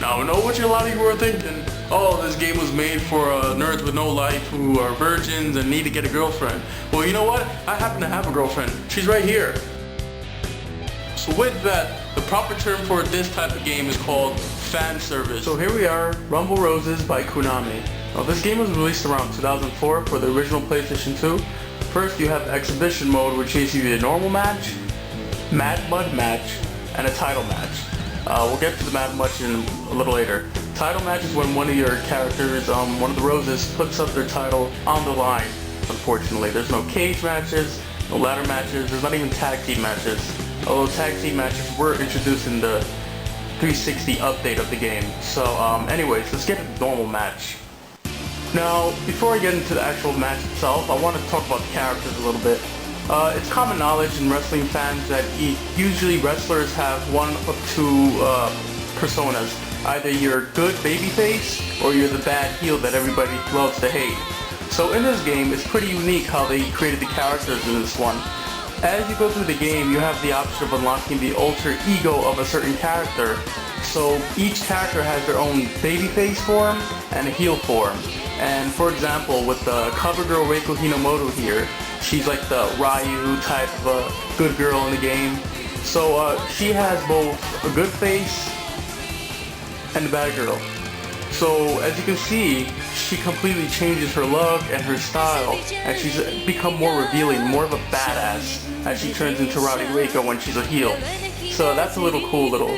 Now I know what a lot of you are thinking. Oh, this game was made for nerds with no life who are virgins and need to get a girlfriend. Well, you know what? I happen to have a girlfriend. She's right here. So with that, the proper term for this type of game is called fan service. So here we are, Rumble Roses by Konami. Now this game was released around 2004 for the original PlayStation 2. First you have exhibition mode, which is either a normal match, Mad Mud match, and a title match. We'll get to the Mad Mud in a little later. Title match is when one of your characters, one of the roses, puts up their title on the line. Unfortunately, there's no cage matches, no ladder matches, there's not even tag team matches. Although tag team matches were introduced in the 360 update of the game. So anyways, let's get to the normal match. Now, before I get into the actual match itself, I want to talk about the characters a little bit. It's common knowledge in wrestling fans that usually wrestlers have one of two personas. Either you're good babyface or you're the bad heel that everybody loves to hate. So in this game, it's pretty unique how they created the characters in this one. As you go through the game, you have the option of unlocking the alter ego of a certain character. So each character has their own babyface form and a heel form. And for example, with the cover girl Reiko Hinomoto here, she's like the Ryu type of a good girl in the game. So she has both a good face and a bad girl. So as you can see, she completely changes her look and her style, and she's become more revealing, more of a badass as she turns into Rowdy Reiko when she's a heel. So that's a little cool little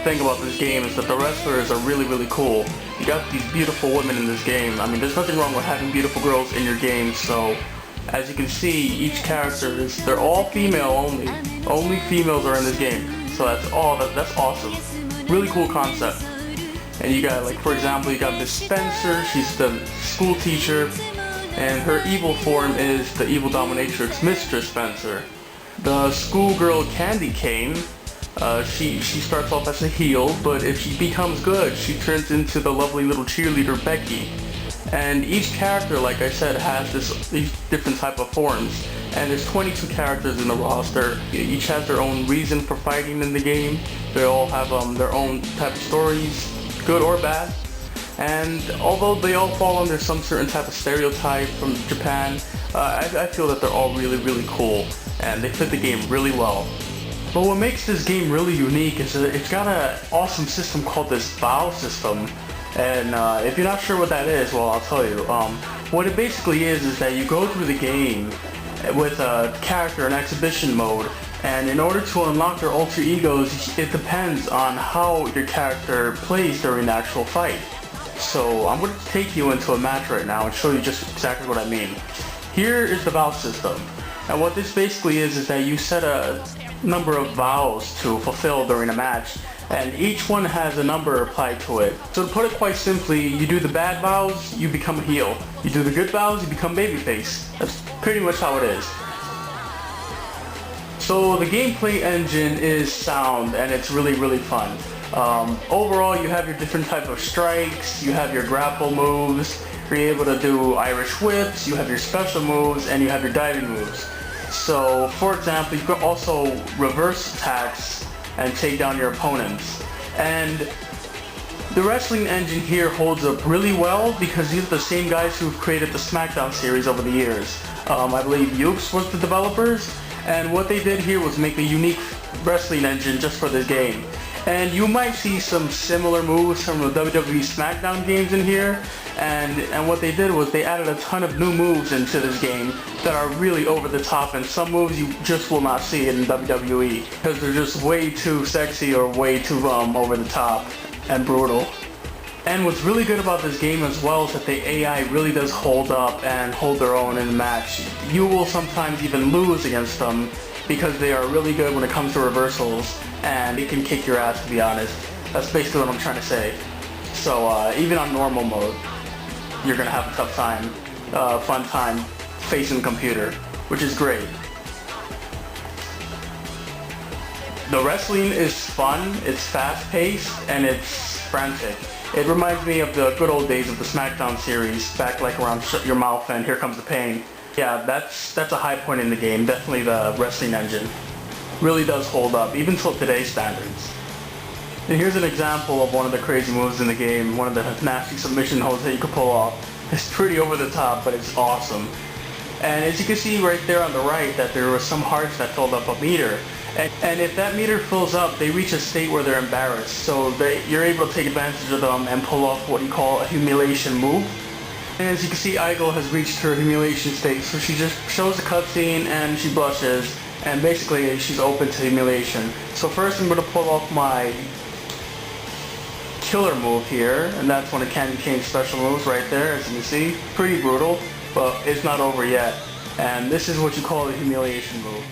thing about this game, is that the wrestlers are really cool. You got these beautiful women in this game. I mean, there's nothing wrong with having beautiful girls in your game. So as you can see, each character they're all female only. Only females are in this game. So that's awesome. Really cool concept. And you got, like, for example, you got Miss Spencer. She's the school teacher, and her evil form is the evil dominatrix, Mistress Spencer. The schoolgirl Candy Cane, she starts off as a heel, but if she becomes good, she turns into the lovely little cheerleader Becky. And each character, like I said, has these different type of forms. And there's 22 characters in the roster. Each has their own reason for fighting in the game. They all have their own type of stories, good or bad. And although they all fall under some certain type of stereotype from Japan, I feel that they're all really cool, and they fit the game really well. But what makes this game really unique is that it's got an awesome system called this vow system. And if you're not sure what that is, well, I'll tell you. What it basically is that you go through the game with a character in exhibition mode, and in order to unlock their alter egos, it depends on how your character plays during the actual fight. So I'm going to take you into a match right now and show you just exactly what I mean. Here is the vow system, and what this basically is that you set a number of vows to fulfill during a match, and each one has a number applied to it. So to put it quite simply, you do the bad vows, you become a heel. You do the good vows, you become babyface. That's pretty much how it is. So the gameplay engine is sound, and it's really fun. Overall, you have your different type of strikes, you have your grapple moves, you're able to do Irish whips, you have your special moves, and you have your diving moves. So for example, you can also reverse attacks and take down your opponents. And the wrestling engine here holds up really well because these are the same guys who've created the SmackDown series over the years. I believe Yups was the developers, and what they did here was make a unique wrestling engine just for this game. And you might see some similar moves from the WWE SmackDown games in here, and what they did was they added a ton of new moves into this game that are really over the top, and some moves you just will not see in WWE because they're just way too sexy or way too over the top and brutal. And what's really good about this game as well is that the AI really does hold up and hold their own in the match. You will sometimes even lose against them because they are really good when it comes to reversals, and they can kick your ass, to be honest. That's basically what I'm trying to say. So even on normal mode, you're gonna have a tough time, fun time facing the computer, which is great. The wrestling is fun, it's fast-paced, and it's frantic. It reminds me of the good old days of the SmackDown series, back like around Shut Your Mouth and Here Comes the Pain. Yeah, that's a high point in the game, definitely the wrestling engine. Really does hold up, even till today's standards. And here's an example of one of the crazy moves in the game, one of the nasty submission holds that you can pull off. It's pretty over the top, but it's awesome. And as you can see right there on the right, that there were some hearts that filled up a meter. And if that meter fills up, they reach a state where they're embarrassed. So you're able to take advantage of them and pull off what you call a humiliation move. And as you can see, Aigo has reached her humiliation state. So she just shows the cutscene and she blushes. And basically, she's open to humiliation. So first I'm going to pull off my killer move here. And that's one of Candy Cane's special moves right there, as you can see. Pretty brutal, but it's not over yet. And this is what you call a humiliation move.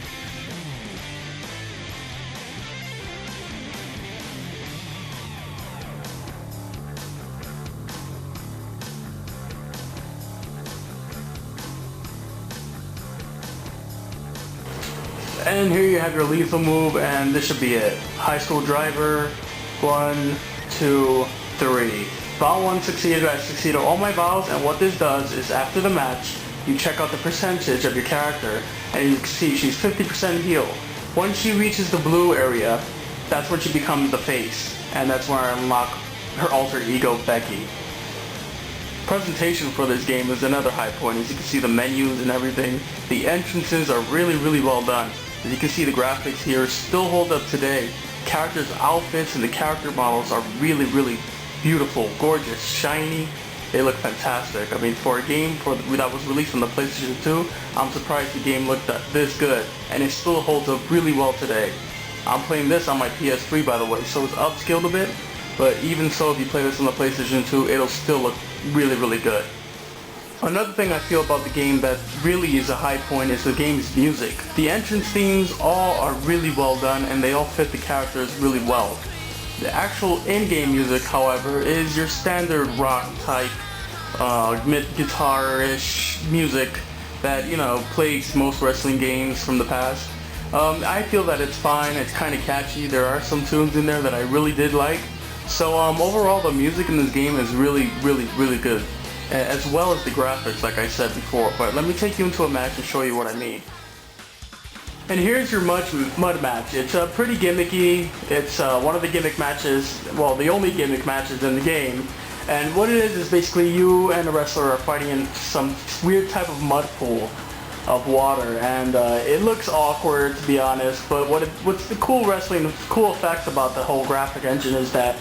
And here you have your lethal move, and this should be it. High school driver, 1, 2, 3. Vow 1 succeeded, I succeeded all my vows, and what this does is after the match, you check out the percentage of your character, and you can see she's 50% heal. Once she reaches the blue area, that's when she becomes the face, and that's when I unlock her alter ego, Becky. Presentation for this game is another high point. As you can see, the menus and everything, the entrances are really well done. As you can see, the graphics here still hold up today. Characters' outfits and the character models are really beautiful, gorgeous, shiny. They look fantastic. I mean, for a game that was released on the PlayStation 2, I'm surprised the game looked this good, and it still holds up really well today. I'm playing this on my PS3, by the way, so it's upscaled a bit, but even so, if you play this on the PlayStation 2, it'll still look really good. Another thing I feel about the game that really is a high point is the game's music. The entrance themes all are really well done, and they all fit the characters really well. The actual in-game music, however, is your standard rock type, mid-guitar-ish music that, you know, plagues most wrestling games from the past. I feel that it's fine, it's kind of catchy. There are some tunes in there that I really did like. So overall, the music in this game is really good, as well as the graphics, like I said before. But let me take you into a match and show you what I mean. And here's your mud match. It's pretty gimmicky. It's one of the gimmick matches, well, the only gimmick matches in the game. And what it is basically you and a wrestler are fighting in some weird type of mud pool of water, and it looks awkward, to be honest. But what's the cool effect about the whole graphic engine is that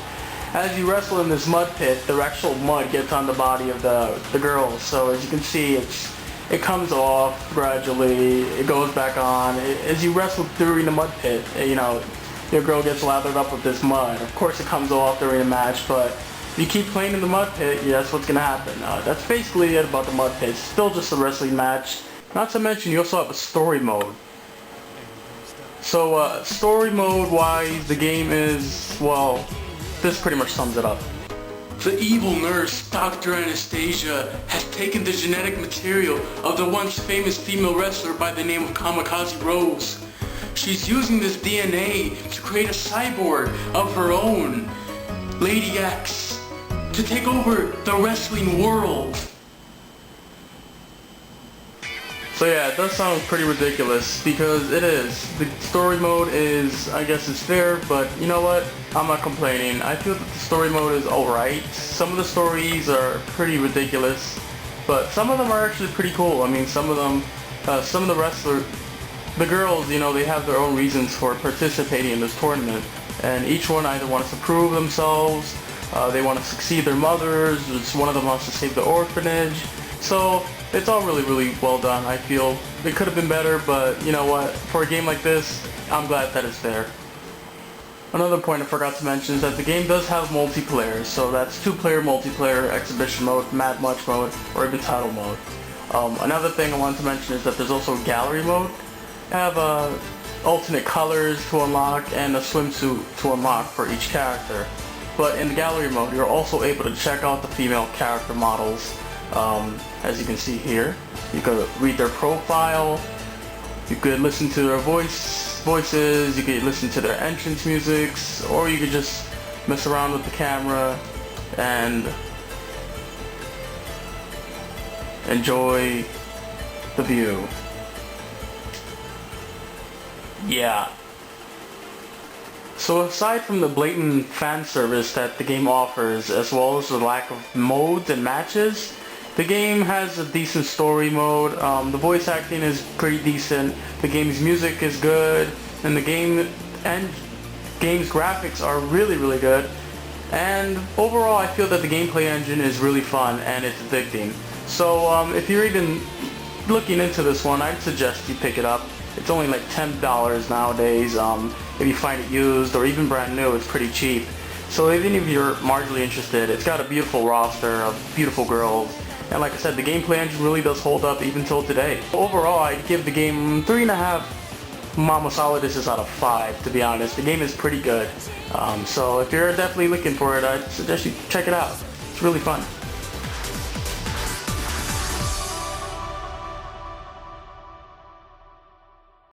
as you wrestle in this mud pit, the actual mud gets on the body of the girl. So as you can see, it comes off gradually, it goes back on. As you wrestle during the mud pit, you know, your girl gets lathered up with this mud. Of course it comes off during the match, but if you keep playing in the mud pit, yeah, that's what's going to happen. That's basically it about the mud pit. It's still just a wrestling match. Not to mention you also have a story mode. So story mode wise, the game is, well, this pretty much sums it up. The evil nurse, Dr. Anastasia, has taken the genetic material of the once famous female wrestler by the name of Kamikaze Rose. She's using this DNA to create a cyborg of her own, Lady X, to take over the wrestling world. So yeah, it does sound pretty ridiculous, because it is. The story mode is, I guess it's fair, but you know what? I'm not complaining. I feel that the story mode is alright. Some of the stories are pretty ridiculous, but some of them are actually pretty cool. I mean, some of the wrestlers, the girls, you know, they have their own reasons for participating in this tournament, and each one either wants to prove themselves, they want to succeed their mothers, one of them wants to save the orphanage. So it's all really well done. I feel it could have been better, but you know what? For a game like this, I'm glad that it's there. Another point I forgot to mention is that the game does have multiplayer. So that's 2-player multiplayer, exhibition mode, mad much mode, or even title mode. Another thing I wanted to mention is that there's also gallery mode. You have alternate colors to unlock and a swimsuit to unlock for each character. But in the gallery mode, you're also able to check out the female character models. As you can see here, you could read their profile, you could listen to their voices, you could listen to their entrance musics, or you could just mess around with the camera and enjoy the view. Yeah. So aside from the blatant fan service that the game offers, as well as the lack of modes and matches, the game has a decent story mode, the voice acting is pretty decent, the game's music is good, and the game's graphics are really good. And overall, I feel that the gameplay engine is really fun and it's addicting. So if you're even looking into this one, I'd suggest you pick it up. It's only like $10 nowadays. If you find it used or even brand new, it's pretty cheap. So even if you're marginally interested, it's got a beautiful roster of beautiful girls. And like I said, the gameplay engine really does hold up even till today. Overall, I'd give the game 3.5 Mama Soliduses out of 5, to be honest. The game is pretty good. So if you're definitely looking for it, I'd suggest you check it out. It's really fun.